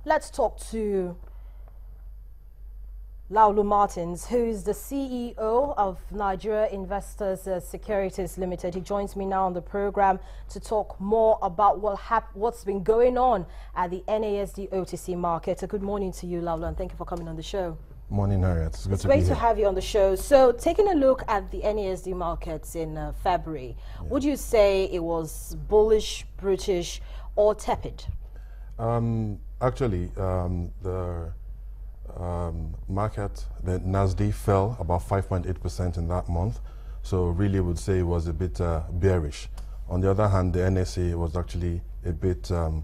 let's talk to Laulu Martins, who is the CEO of Nigeria Investors Securities Limited. He joins me now on the program to talk more about what's been going on at the NASD OTC market. Good morning to you, Laulu, and thank you for coming on the show. Morning, Harriet. It's great to have you on the show. So, taking a look at the NASD markets in February, would you say it was bullish, brutish, or tepid? Actually, the market, the NASD fell about 5.8% in that month. So really would say it was a bit bearish. On the other hand, the NSE was actually a bit on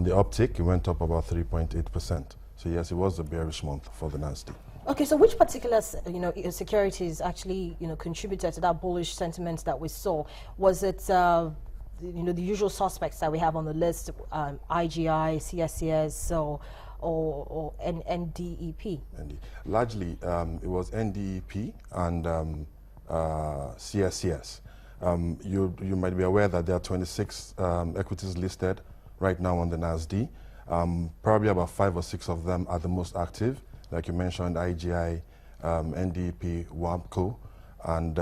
the uptick. It went up about 3.8%. So yes, it was a bearish month for the NASD. Okay, so which particular securities actually contributed to that bullish sentiment that we saw? Was it the usual suspects that we have on the list, IGI, CSCS, or NDEP? Largely, it was NDEP and CSCS. You might be aware that there are 26 equities listed right now on the NASD. Probably about 5 or 6 of them are the most active, like you mentioned, IGI, NDEP, WAMCO, and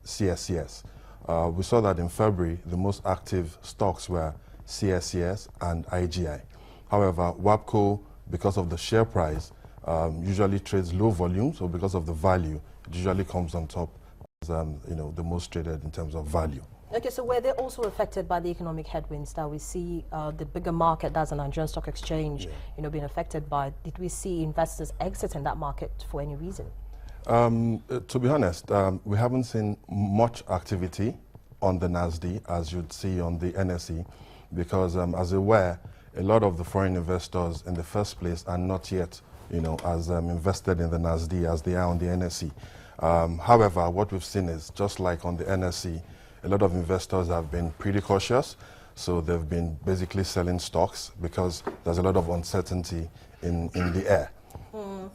CSCS. We saw that in February, the most active stocks were CSCS and IGI. However, WAPCO, because of the share price, usually trades low volume, so because of the value, it usually comes on top as the most traded in terms of value. Okay, so were they also affected by the economic headwinds that we see the bigger market, that's the Nigerian Stock Exchange, being affected by? Did we see investors exiting that market for any reason? To be honest, we haven't seen much activity on the NASD as you'd see on the NSE, because as you're aware, a lot of the foreign investors in the first place are not yet, as invested in the NASD as they are on the NSE. However, what we've seen is, just like on the NSE, a lot of investors have been pretty cautious, so they've been basically selling stocks because there's a lot of uncertainty in the air.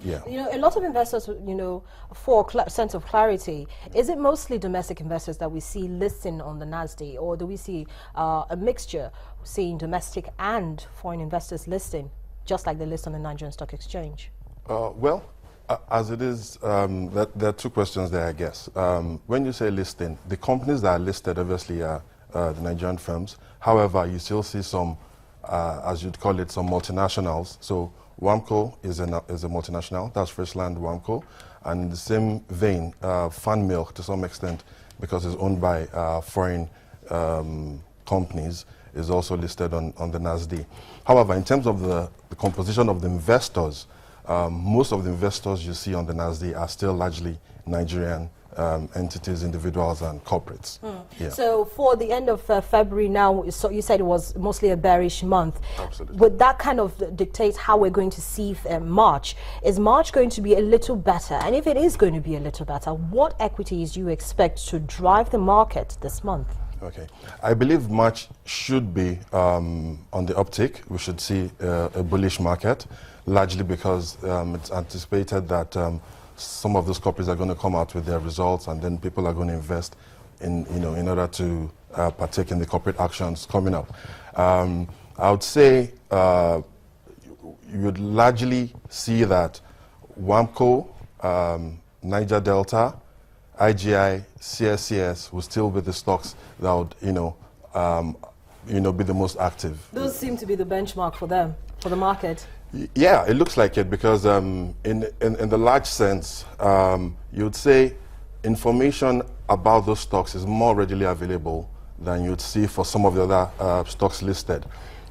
Yeah. A lot of investors, for a sense of clarity, is it mostly domestic investors that we see listing on the NASD, or do we see a mixture, seeing domestic and foreign investors listing, just like they list on the Nigerian Stock Exchange? Well, as it is, there are 2 questions there, I guess. When you say listing, the companies that are listed obviously are the Nigerian firms. However, you still see some, as you'd call it, some multinationals. So WAMCO is a multinational, that's Friesland WAMCO. And in the same vein, Fan Milk, to some extent, because it's owned by foreign companies, is also listed on the NASD. However, in terms of the composition of the investors, most of the investors you see on the NASD are still largely Nigerian entities, individuals, and corporates. Yeah. So for the end of February now, so you said it was mostly a bearish month. Absolutely. Would that kind of dictate how we're going to see March? Is March going to be a little better? And if it is going to be a little better, what equities do you expect to drive the market this month? Okay. I believe March should be on the uptick. We should see a bullish market, largely because it's anticipated that some of those corporates are going to come out with their results, and then people are going to invest in order to partake in the corporate actions coming up. I would say you would largely see that WAMCO, Niger Delta, IGI, CSCS will still be the stocks that would be the most active. Those seem to be the benchmark for them, for the market. Yeah, it looks like it, because in the large sense, you'd say information about those stocks is more readily available than you'd see for some of the other stocks listed.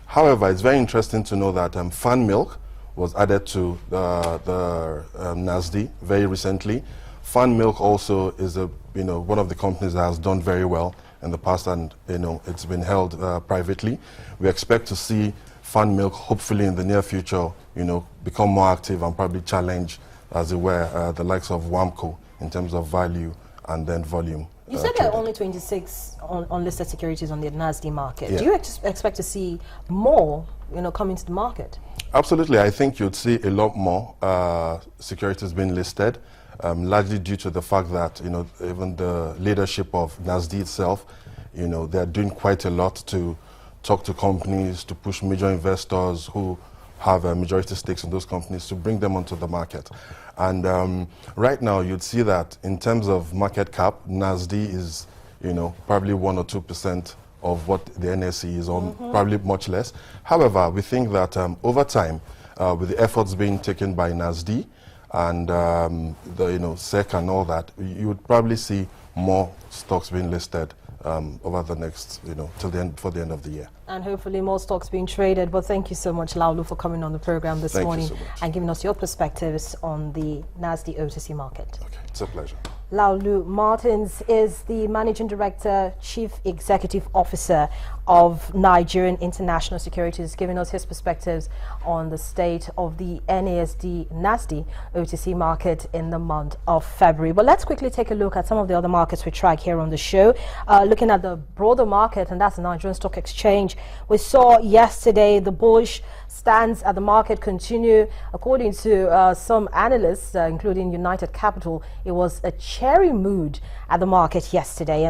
However, it's very interesting to know that Fan Milk was added to the NASD very recently. Fan Milk also is one of the companies that has done very well in the past, and it's been held privately. We expect to see Fan Milk, hopefully in the near future, become more active and probably challenge, as it were, the likes of WAMCO in terms of value and then volume. You said there are only 26 unlisted securities on the NASD market. Yeah. Do you expect to see more, come into the market? Absolutely. I think you'd see a lot more securities being listed, largely due to the fact that, even the leadership of NASD itself, they're doing quite a lot to talk to companies, to push major investors who have majority stakes in those companies to bring them onto the market. And right now, you'd see that in terms of market cap, NASD is, probably 1 or 2% of what the NSE is, or probably much less. However, we think that over time, with the efforts being taken by NASD and the SEC and all that, you would probably see more stocks being listed over the next, till the end, before the end of the year. And hopefully more stocks being traded. But thank you so much, Laulu, for coming on the program this morning and giving us your perspectives on the NASD OTC market. Okay, it's a pleasure. Laulu Martins is the Managing Director, Chief Executive Officer of Nigerian International Securities, giving us his perspectives on the state of the NASD OTC market in the month of February. But let's quickly take a look at some of the other markets we track here on the show. Looking at the broader market, and that's the Nigerian Stock Exchange. We saw yesterday the bullish stance at the market continue. According to some analysts, including United Capital, it was a cherry mood at the market yesterday. And